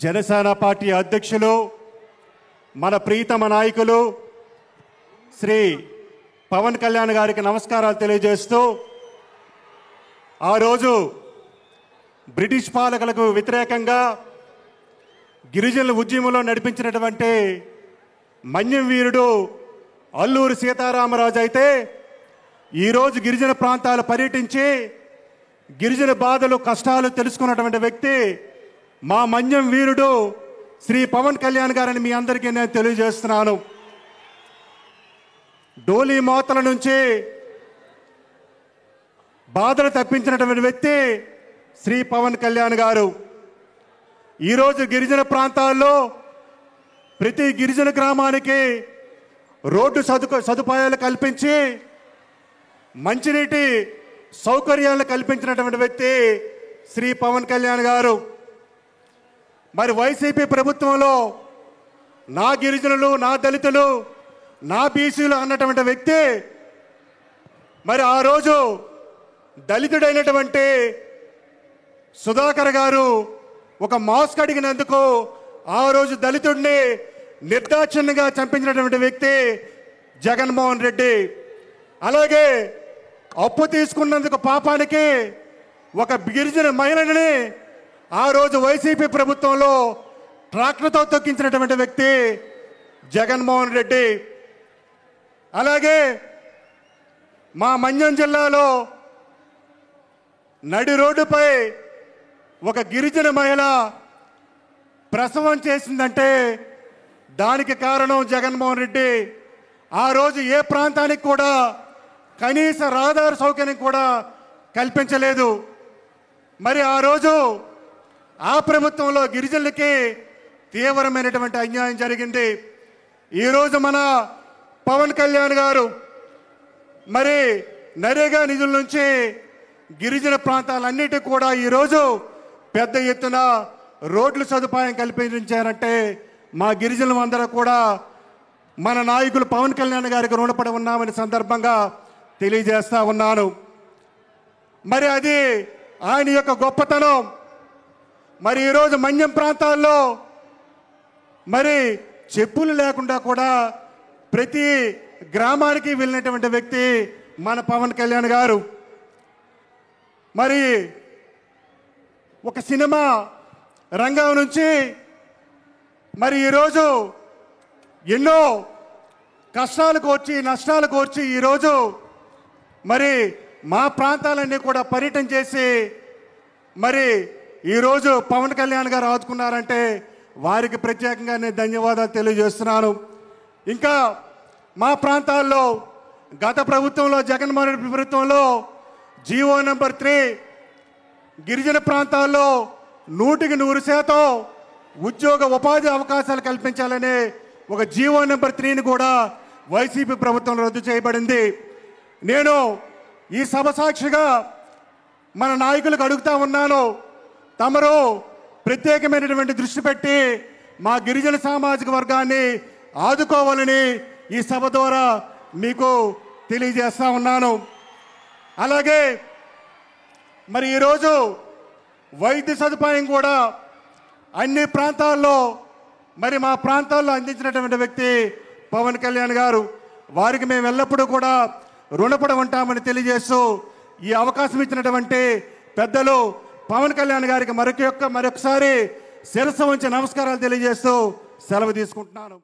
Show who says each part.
Speaker 1: Janasena party అధ్యక్షులు మన ప్రీతమ నాయకులు శ్రీ పవన్ కళ్యాణ్ గారికి నమస్కారాలు తెలియజేస్తూ ఆ రోజు బ్రిటిష్ పాలకులకు వ్యతిరేకంగా గిరిజనుల ఉద్యమంలో నడిపించినటువంటి మన్యం వీరుడు అల్లూరి సీతారామరాజు అయితే ఈరోజు గిరిజన ప్రాంతాలు పర్యటించి గిరిజన బాధలు కష్టాలు తెలుసుకున్నటువంటి వ్యక్తి మా మన్యం వీరుడు శ్రీ పవన్ కళ్యాణ్ గారని మీ అందరికీ నేను తెలియజేస్తున్నాను. డోలీ మోతల నుంచి బాధలు తప్పించినటువంటి వ్యక్తి శ్రీ పవన్ కళ్యాణ్ గారు. ఈరోజు గిరిజన ప్రాంతాల్లో ప్రతి గిరిజన గ్రామానికి రోడ్డు సదుపాయాలు కల్పించి మంచినీటి సౌకర్యాలు కల్పించినటువంటి వ్యక్తి శ్రీ పవన్ కళ్యాణ్ గారు. మరి వైసీపీ ప్రభుత్వంలో నా గిరిజనులు, నా దళితులు, నా బీసీలు అన్నటువంటి వ్యక్తి మరి ఆ రోజు దళితుడైనటువంటి సుధాకర్ గారు ఒక మాస్క్ అడిగినందుకు ఆ రోజు దళితుడిని నిర్దాక్షిణ్యంగా చంపించినటువంటి వ్యక్తి జగన్మోహన్ రెడ్డి. అలాగే అప్పు తీసుకున్నందుకు పాపానికి ఒక గిరిజన మహిళని ఆ రోజు వైసీపీ ప్రభుత్వంలో ట్రాక్టర్తో తొక్కించినటువంటి వ్యక్తి జగన్మోహన్ రెడ్డి. అలాగే మా మన్యం జిల్లాలో నడి రోడ్డుపై ఒక గిరిజన మహిళ ప్రసవం చేసిందంటే దానికి కారణం జగన్మోహన్ రెడ్డి. ఆ రోజు ఏ ప్రాంతానికి కూడా కనీస రహదారి సౌకర్యం కూడా కల్పించలేదు. మరి ఆ రోజు ఆ ప్రభుత్వంలో గిరిజనులకి తీవ్రమైనటువంటి అన్యాయం జరిగింది. ఈరోజు మన పవన్ కళ్యాణ్ గారు మరి నరేగా నిధుల నుంచి గిరిజన ప్రాంతాలన్నిటికీ కూడా ఈరోజు పెద్ద ఎత్తున రోడ్ల సదుపాయం కల్పించారంటే మా గిరిజనులు అందరూ కూడా మన నాయకులు పవన్ కళ్యాణ్ గారికి రుణపడి ఉన్నామని సందర్భంగా తెలియజేస్తా ఉన్నాను. మరి అది ఆయన యొక్క గొప్పతనం. మరి ఈరోజు మన్యం ప్రాంతాల్లో మరి చెప్పులు లేకుండా కూడా ప్రతి గ్రామానికి వెళ్ళినటువంటి వ్యక్తి మన పవన్ కళ్యాణ్ గారు. మరి ఒక సినిమా రంగం నుంచి మరి ఈరోజు ఎన్నో కష్టాలు కోర్చి నష్టాలు కోర్చి ఈరోజు మరి మా ప్రాంతాలన్నీ కూడా పర్యటన చేసి మరి ఈరోజు పవన్ కళ్యాణ్ గారు ఆదుకున్నారంటే వారికి ప్రత్యేకంగా నేను ధన్యవాదాలు తెలియజేస్తున్నాను. ఇంకా మా ప్రాంతాల్లో గత ప్రభుత్వంలో జగన్మోహన్ రెడ్డి ప్రభుత్వంలో జీవో నెంబర్ 3 గిరిజన ప్రాంతాల్లో 100% ఉద్యోగ ఉపాధి అవకాశాలు కల్పించాలనే ఒక జీవో నెంబర్ 3ని కూడా వైసీపీ ప్రభుత్వం రద్దు చేయబడింది. నేను ఈ సభ సాక్షిగా మన నాయకులకు అడుగుతా ఉన్నాను, తమరు ప్రత్యేకమైనటువంటి దృష్టి పెట్టి మా గిరిజన సామాజిక వర్గాన్ని ఆదుకోవాలని ఈ సభ ద్వారా మీకు తెలియజేస్తా ఉన్నాను. అలాగే మరి ఈరోజు వైద్య సదుపాయం కూడా అన్ని ప్రాంతాల్లో మరి మా ప్రాంతాల్లో అందించినటువంటి వ్యక్తి పవన్ కళ్యాణ్ గారు. వారికి మేము ఎల్లప్పుడూ కూడా రుణపడి ఉంటామని తెలియజేస్తూ ఈ అవకాశం ఇచ్చినటువంటి పెద్దలు పవన్ కళ్యాణ్ గారికి మరొకసారి శిరస్సు వంచి నమస్కారాలు తెలియజేస్తూ సెలవు తీసుకుంటున్నాను.